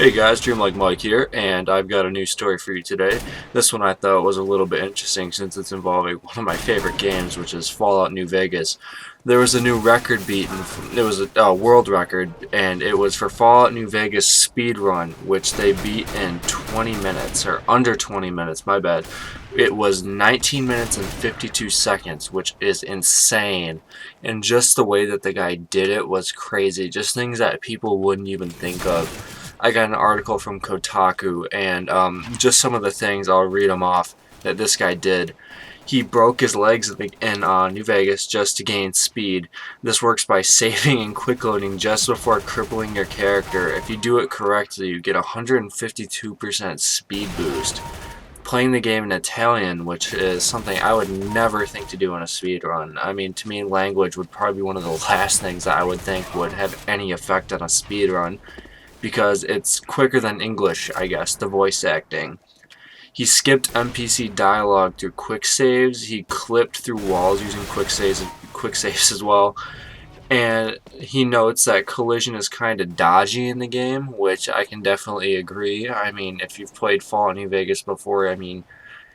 Hey guys, Dream Like Mike here, and I've got a new story for you today. This one I thought was a little bit interesting since it's involving one of my favorite games, which is Fallout New Vegas. There was a new record beaten, it was a world record, and it was for Fallout New Vegas speed run, which they beat in 20 minutes, or under 20 minutes, my bad. It was 19 minutes and 52 seconds, which is insane. And just the way that the guy did it was crazy. Just things that people wouldn't even think of. I got an article from Kotaku, and just some of the things, I'll read them off, that this guy did. He broke his legs in New Vegas just to gain speed. This works by saving and quick loading just before crippling your character. If you do it correctly, you get a 152% speed boost. Playing the game in Italian, which is something I would never think to do in a speed run. I mean, to me, language would probably be one of the last things that I would think would have any effect on a speed run, because it's quicker than English, I guess, the voice acting. He skipped NPC dialogue through quick saves. He clipped through walls using quick saves as well. And he notes that collision is kind of dodgy in the game, which I can definitely agree. I mean, if you've played Fallout New Vegas before, I mean,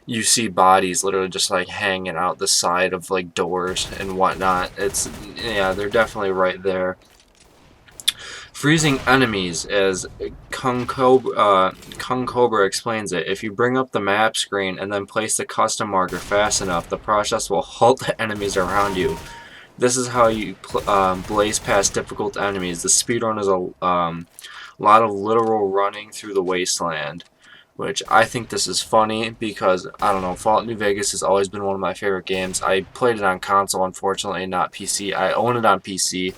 you see bodies literally just like hanging out the side of like doors and whatnot. Yeah, they're definitely right there. Freezing enemies, as Kung Cobra explains it. If you bring up the map screen and then place the custom marker fast enough, the process will halt the enemies around you. This is how you blaze past difficult enemies. The speedrun is a lot of literal running through the wasteland, which I think this is funny because, I don't know, Fallout New Vegas has always been one of my favorite games. I played it on console, unfortunately, not PC. I own it on PC.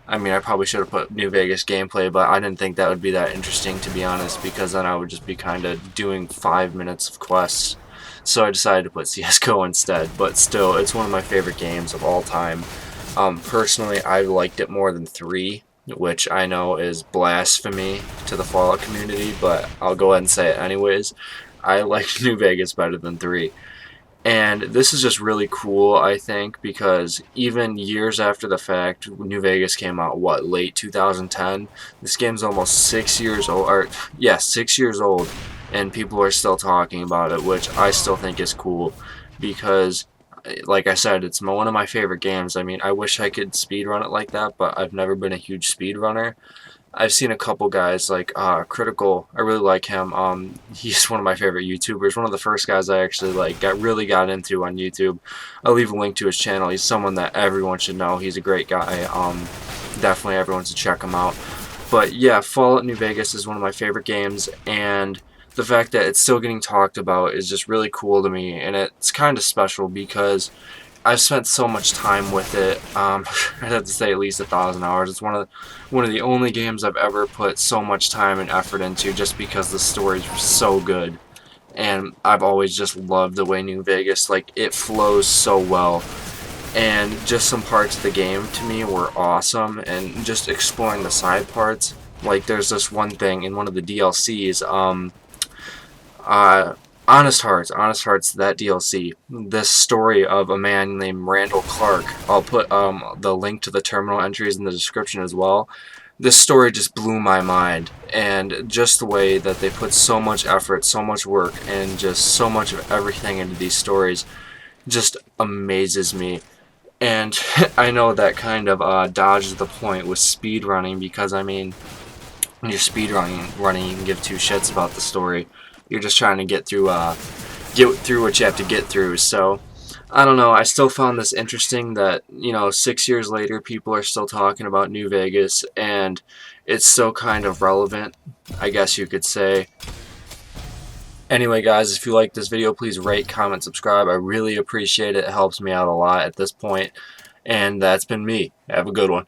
I mean, I probably should have put New Vegas gameplay, but I didn't think that would be that interesting, to be honest, because then I would just be kind of doing 5 minutes of quests. So I decided to put CSGO instead, but still, it's one of my favorite games of all time. Personally, I liked it more than 3, which I know is blasphemy to the Fallout community, but I'll go ahead and say it anyways. I like New Vegas better than 3. And this is just really cool, I think, because even years after the fact, New Vegas came out, what, late 2010? This game's almost 6 years old, or, yeah, 6 years old, and people are still talking about it, which I still think is cool, because, like I said, it's one of my favorite games. I mean, I wish I could speedrun it like that, but I've never been a huge speedrunner. I've seen a couple guys like Critical. I really like him. He's one of my favorite YouTubers. One of the first guys I actually really got into on YouTube. I'll leave a link to his channel. He's someone that everyone should know. He's a great guy. Definitely everyone should check him out. But yeah, Fallout New Vegas is one of my favorite games, and the fact that it's still getting talked about is just really cool to me, and it's kind of special because I've spent so much time with it. I'd have to say at least 1,000 hours. It's one of the only games I've ever put so much time and effort into, just because the stories were so good. And I've always just loved the way New Vegas, like, it flows so well. And just some parts of the game to me were awesome, and just exploring the side parts. Like, there's this one thing in one of the DLCs, Honest Hearts, that DLC. This story of a man named Randall Clark. I'll put the link to the terminal entries in the description as well. This story just blew my mind, and just the way that they put so much effort, so much work, and just so much of everything into these stories just amazes me. And I know that kind of dodges the point with speedrunning, because, I mean, when you're speedrunning, you can give two shits about the story. You're just trying to get through what you have to get through. So, I don't know, I still found this interesting that, 6 years later, people are still talking about New Vegas, and it's still kind of relevant, I guess you could say. Anyway, guys, if you like this video, please rate, comment, subscribe. I really appreciate it. It helps me out a lot at this point. And that's been me. Have a good one.